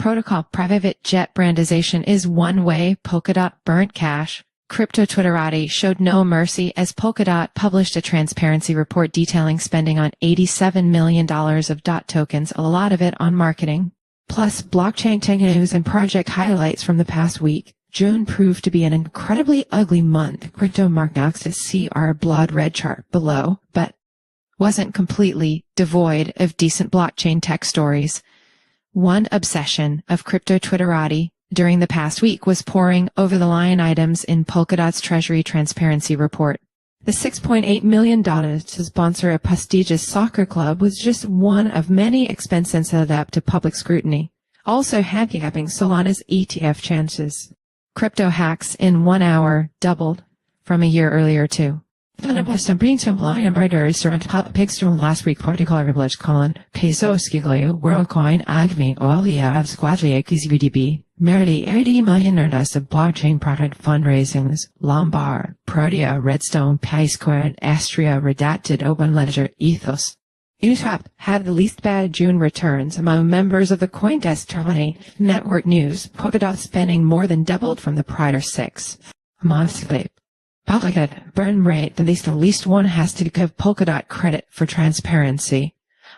protocol private jet brandization is one way Polkadot burnt cash. Crypto Twitterati showed no mercy as Polkadot published a transparency report detailing spending on $87 million of DOT tokens, a lot of it on marketing. Plus blockchain tech news and project highlights from the past week. June proved to be an incredibly ugly month. Crypto markets see our blood red chart below, but wasn't completely devoid of decent blockchain tech stories. One obsession of Crypto Twitterati during the past week was poring over the line items in Polkadot's Treasury Transparency Report. The $6.8 million to sponsor a prestigious soccer club was just one of many expenses held up to public scrutiny. Also handicapping Solana's ETF chances. Crypto hacks in 1 hour doubled from a year earlier too. Last week, particularly Tezos, Igloo, Worldcoin, Alchemy, Obol Labs, Wavlake, VDB, merely $80 million of blockchain product fundraisings, Lombard, Prodia, RedStone, PaySquared, Astria, Redacted, OpenLedger, Ethos. Uniswap had the least bad June returns among members of the CoinDesk Terminate Network News. Polkadot spending more than doubled from the prior 6 months. Polkadot burn rate, at least one has to give Polkadot credit for transparency.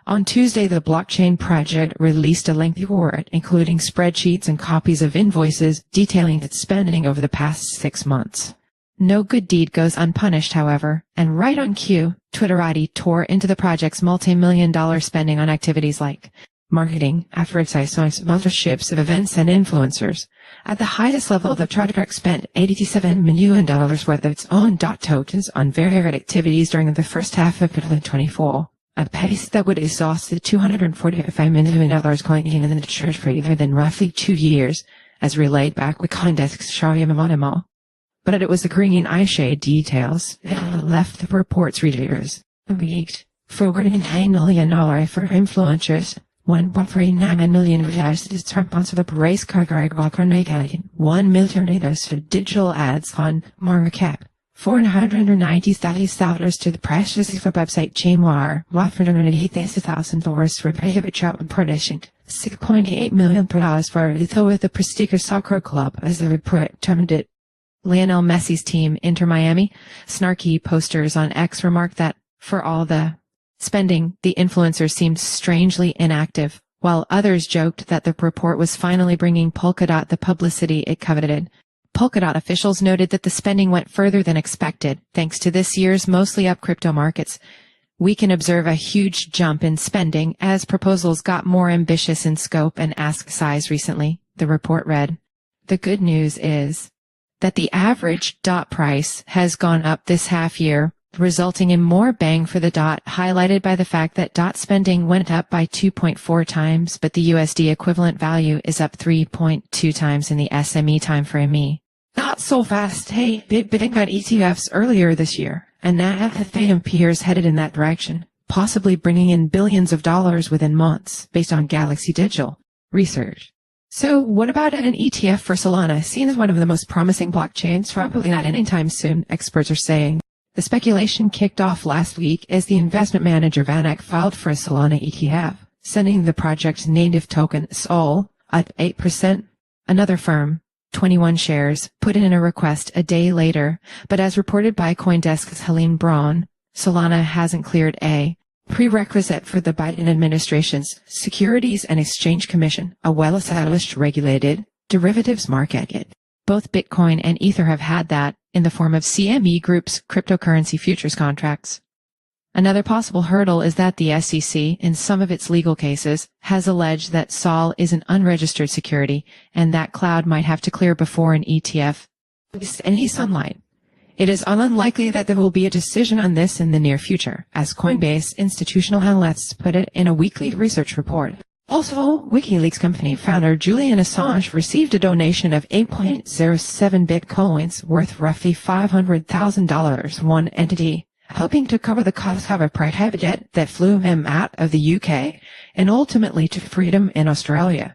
On Tuesday, the blockchain project released a lengthy report, including spreadsheets and copies of invoices detailing its spending over the past 6 months. No good deed goes unpunished, however, and right on cue, Twitterati tore into the project's multi-million-dollar spending on activities like marketing, advertising, sponsorships of events and influencers. At the highest level, the project spent $87 million worth of its own DOT tokens on various activities during the first half of 2024, a pace that would exhaust the $245 million collected in the church for either than roughly 2 years, as relayed back with CoinDesk's Sharia Mamonimo. But it was the green eyeshade details that left the report's readers weak. Forwarding $9 million for influencers, $1.39 million to sponsor the race car $1 million for digital ads on market, $490,000 to the precious website Chainwire, $180,000 for private chat partition, $6.8 million for Ethos, the prestigious soccer club, as the report termed it. Lionel Messi's team, Inter Miami, snarky posters on X remarked that, for all the spending, the influencers seemed strangely inactive, while others joked that the report was finally bringing Polkadot the publicity it coveted. Polkadot officials noted that the spending went further than expected. Thanks to this year's mostly up crypto markets, we can observe a huge jump in spending as proposals got more ambitious in scope and ask size recently, the report read. The good news is that the average DOT price has gone up this half year, resulting in more bang for the DOT, highlighted by the fact that DOT spending went up by 2.4 times, but the USD equivalent value is up 3.2 times in the SME timeframe. Not so fast. Hey, Bitcoin got ETFs earlier this year, and now Ethereum appears headed in that direction, possibly bringing in billions of dollars within months, based on Galaxy Digital research. So what about an ETF for Solana, seen as one of the most promising blockchains? Probably not anytime soon, experts are saying. The speculation kicked off last week as the investment manager VanEck filed for a Solana ETF, sending the project's native token SOL up 8%. Another firm, 21 shares, put in a request a day later, but as reported by CoinDesk's Helene Braun, Solana hasn't cleared a prerequisite for the Biden administration's Securities and Exchange Commission, a well-established regulated derivatives market. Both Bitcoin and Ether have had that in the form of CME Group's cryptocurrency futures contracts. Another possible hurdle is that the SEC, in some of its legal cases, has alleged that SOL is an unregistered security and that cloud might have to clear before an ETF sees any sunlight. It is unlikely that there will be a decision on this in the near future, as Coinbase institutional analysts put it in a weekly research report. Also, WikiLeaks company founder Julian Assange received a donation of 8.07 bitcoins worth roughly $500,000 from one entity, helping to cover the cost of a private jet that flew him out of the UK and ultimately to freedom in Australia.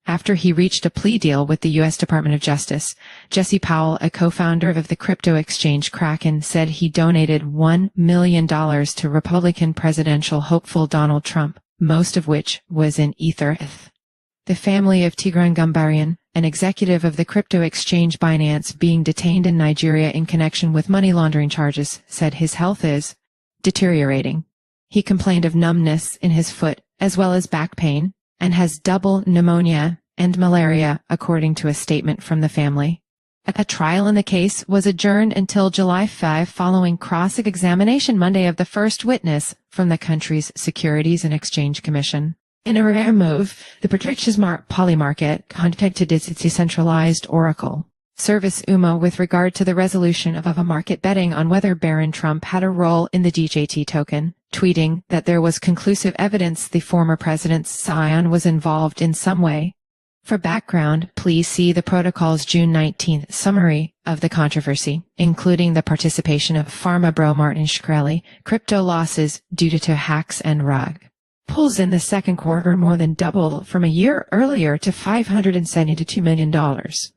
After he reached a plea deal with the U.S. Department of Justice, Jesse Powell, a co-founder of the crypto exchange Kraken, said he donated $1 million to Republican presidential hopeful Donald Trump, most of which was in Ether. The family of Tigran Gumbarian, an executive of the crypto exchange Binance, being detained in Nigeria in connection with money laundering charges, said his health is deteriorating. He complained of numbness in his foot as well as back pain and has double pneumonia and malaria, according to a statement from the family. A trial in the case was adjourned until July 5 following cross-examination Monday of the first witness from the country's Securities and Exchange Commission. In a rare move, the Patricia's Polymarket contacted its decentralized Oracle service UMA with regard to the resolution of a market betting on whether Baron Trump had a role in the DJT token, tweeting that there was conclusive evidence the former president's scion was involved in some way. For background, please see the protocol's June 19th summary of the controversy, including the participation of pharma bro Martin Shkreli, crypto losses due to hacks and rug pulls in the second quarter more than doubled from a year earlier to $572 million,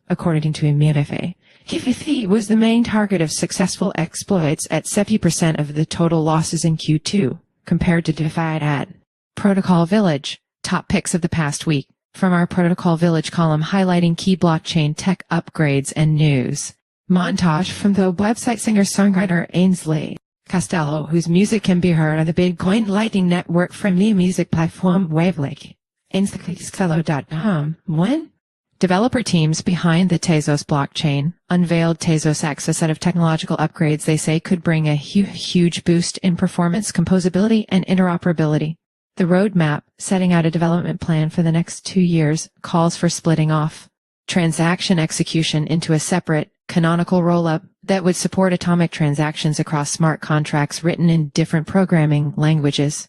according to MFA. He was the main target of successful exploits at 70% of the total losses in Q2, compared to Defied at Protocol Village, top picks of the past week, from our Protocol Village column highlighting key blockchain tech upgrades and news. Montage from the website singer-songwriter Ainsley Costello, whose music can be heard on the Bitcoin Lightning Network from the music platform Wavlake. ainsleycostello.com. When? Developer teams behind the Tezos blockchain unveiled Tezos X, a set of technological upgrades they say could bring a huge boost in performance, composability, and interoperability. The roadmap, setting out a development plan for the next 2 years, calls for splitting off transaction execution into a separate, canonical rollup that would support atomic transactions across smart contracts written in different programming languages.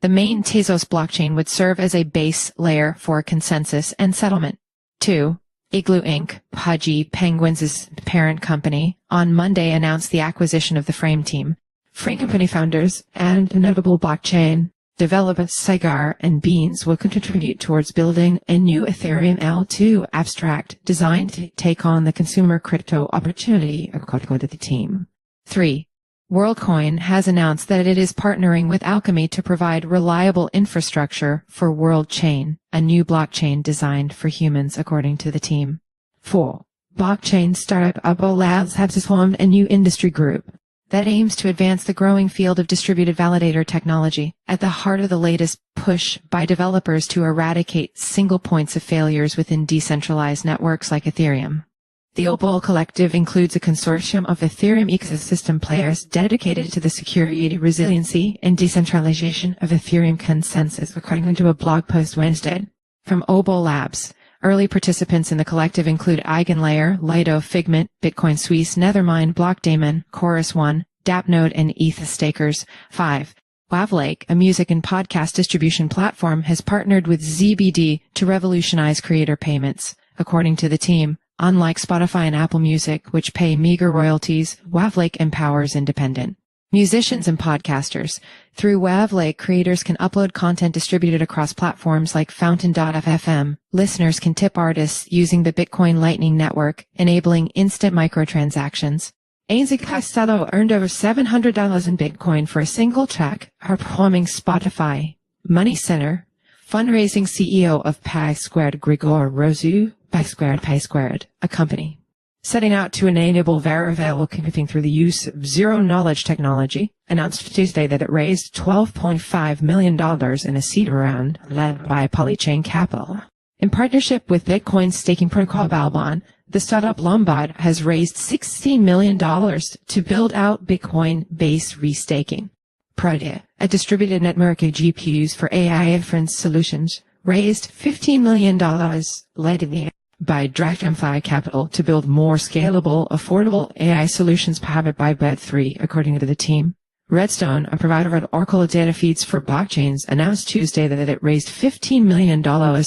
The main Tezos blockchain would serve as a base layer for consensus and settlement. 2. Igloo Inc., Pudgy Penguins' parent company, on Monday announced the acquisition of the Frame team. Frame company founders and notable blockchain developers Cigar and Beans will contribute towards building a new Ethereum L2 abstract designed to take on the consumer crypto opportunity, according to the team. 3. Worldcoin has announced that it is partnering with Alchemy to provide reliable infrastructure for WorldChain, a new blockchain designed for humans, according to the team. 4. Blockchain startup Obol Labs has formed a new industry group that aims to advance the growing field of distributed validator technology, at the heart of the latest push by developers to eradicate single points of failures within decentralized networks like Ethereum. The Obol Collective includes a consortium of Ethereum ecosystem players dedicated to the security, resiliency, and decentralization of Ethereum consensus, according to a blog post Wednesday from Obol Labs. Early participants in the collective include Eigenlayer, Lido, Figment, Bitcoin Suisse, Nethermind, Blockdaemon, Chorus One, Dapnode, and Ethos stakers. 5. Wavlake, a music and podcast distribution platform, has partnered with ZBD to revolutionize creator payments. According to the team, unlike Spotify and Apple Music, which pay meager royalties, Wavlake empowers independent musicians and podcasters. Through Wavlake, creators can upload content distributed across platforms like Fountain.fm. Listeners can tip artists using the Bitcoin Lightning Network, enabling instant microtransactions. Ainsley Costello earned over $700 in Bitcoin for a single track, performing Spotify. Money Center, fundraising CEO of Pi Squared Grigor Rosu, Pi Squared, a company setting out to enable verifiable computing through the use of zero-knowledge technology, announced Tuesday that it raised $12.5 million in a seed round led by Polychain Capital. In partnership with Bitcoin staking protocol Valbon, the startup Lombard has raised $16 million to build out Bitcoin-based restaking. Prodia, a distributed network of GPUs for AI inference solutions, raised $15 million led by Dragonfly Capital to build more scalable, affordable AI solutions powered by Web3, according to the team. RedStone, a provider of Oracle data feeds for blockchains, announced Tuesday that it raised $15 million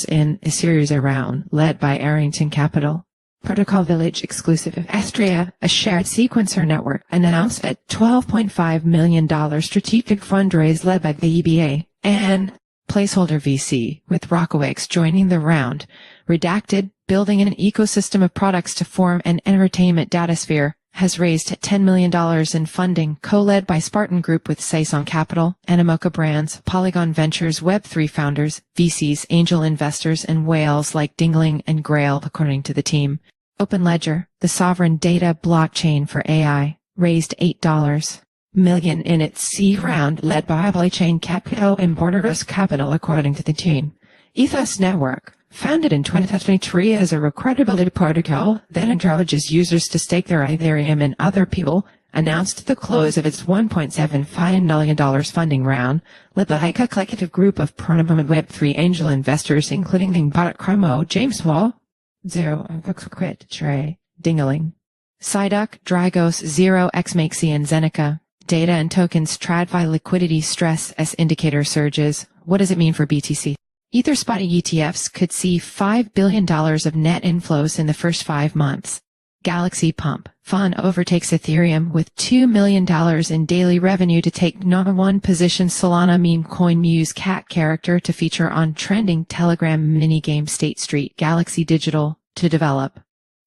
in a series A round, led by Arrington Capital. Protocol Village exclusive of Astria, a shared sequencer network, announced a $12.5 million strategic fundraise led by the EBA and placeholder VC, with Rockawakes joining the round. Redacted, building an ecosystem of products to form an entertainment datasphere, has raised $10 million in funding, co-led by Spartan Group with Saison Capital, Animoca Brands, Polygon Ventures, Web3 founders, VCs, angel investors, and whales like Dingling and Grail, according to the team. OpenLedger, the sovereign data blockchain for AI, raised $8 million in its seed round, led by Blockchain Capital and Borderless Capital, according to the team. Ethos Network, founded in 2023 as a credibility protocol that encourages users to stake their Ethereum and other people, announced the close of its $1.75 million funding round, led by a collective group of prominent Web3 angel investors, including Lombard, Cremo, James Wall, Zero, Quit, Trey, Dingling, Psyduck, Dragos, Zero, Xmakesy, and Zeneca. Data and tokens TradFi liquidity stress as indicator surges. What does it mean for BTC? Ether spot ETFs could see $5 billion of net inflows in the first 5 months. Galaxy Pump Fund overtakes Ethereum with $2 million in daily revenue to take number 1 position. Solana meme coin Muse cat character to feature on trending Telegram minigame. State Street Galaxy Digital to develop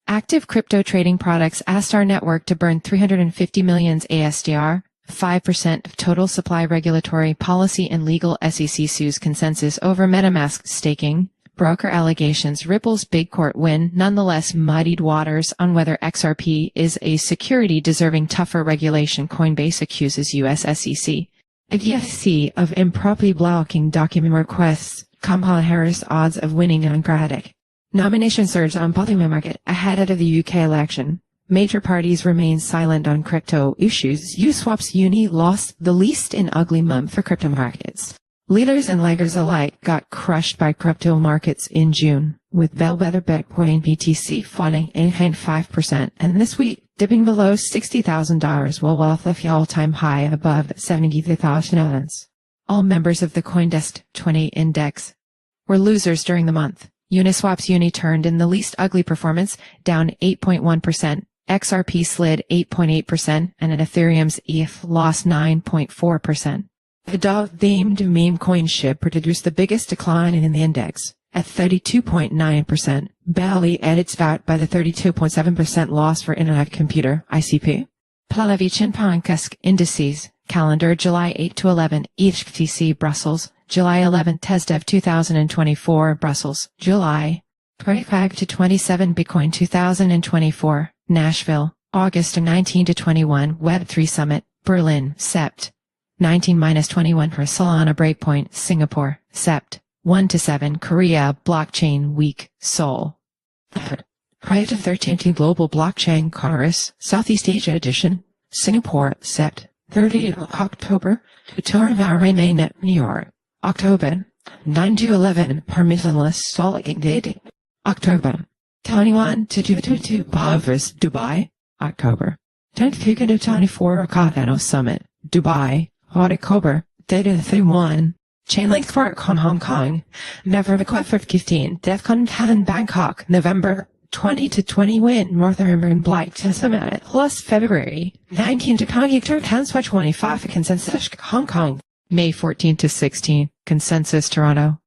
active crypto trading products. Astria Network to burn 350 million ASDR. 5% of total supply. Regulatory policy and legal. SEC sues consensus over MetaMask staking. Broker allegations. Ripple's big court win nonetheless muddied waters on whether XRP is a security deserving tougher regulation. Coinbase accuses US SEC of improperly blocking document requests. Kamala Harris odds of winning Democratic nomination surge on Polymer market ahead of the UK election. Major parties remain silent on crypto issues. Uniswap's Uni lost the least in ugly month for crypto markets. Leaders and laggers alike got crushed by crypto markets in June, with bellwether Bitcoin BTC falling 8.5%, and this week dipping below $60,000 while wealth of the all-time high above $73,000. All members of the CoinDesk 20 index were losers during the month. Uniswap's Uni turned in the least ugly performance, down 8.1%. XRP slid 8.8%, and Ethereum's ETH lost 9.4%. The dog-themed meme coin ship produced the biggest decline in the index, at 32.9%, barely at its VAT by the 32.7% loss for Internet Computer, ICP. Plalavichin Pankask Indices, calendar July 8 to 11, ETFs Brussels, July 11, TESDEV 2024, Brussels, July 25 to 27, Bitcoin 2024, Nashville, August 19 to 21, Web3 Summit, Berlin, Sept. 19-21 for Solana Breakpoint, Singapore, Sept. 1 to 7, Korea, Blockchain Week, Seoul. Prior to 13th Global Blockchain Congress, Southeast Asia Edition, Singapore, Sept. 30 October, Tutorial Remain at New York, October. 9 to 11, Permissionless Solid Dating, October. 21 to 22, Bavris, Dubai, October. 23 to 24, Cardano Summit, Dubai, October. Data 31, Chainlink Spark Hong Kong, Never Request 15, DEFCON 10 Bangkok, November 20 to 20 win, North American Black Summit, plus February 19 to 22, Transfer 25, Consensus Hong Kong, May 14 to 16, Consensus Toronto.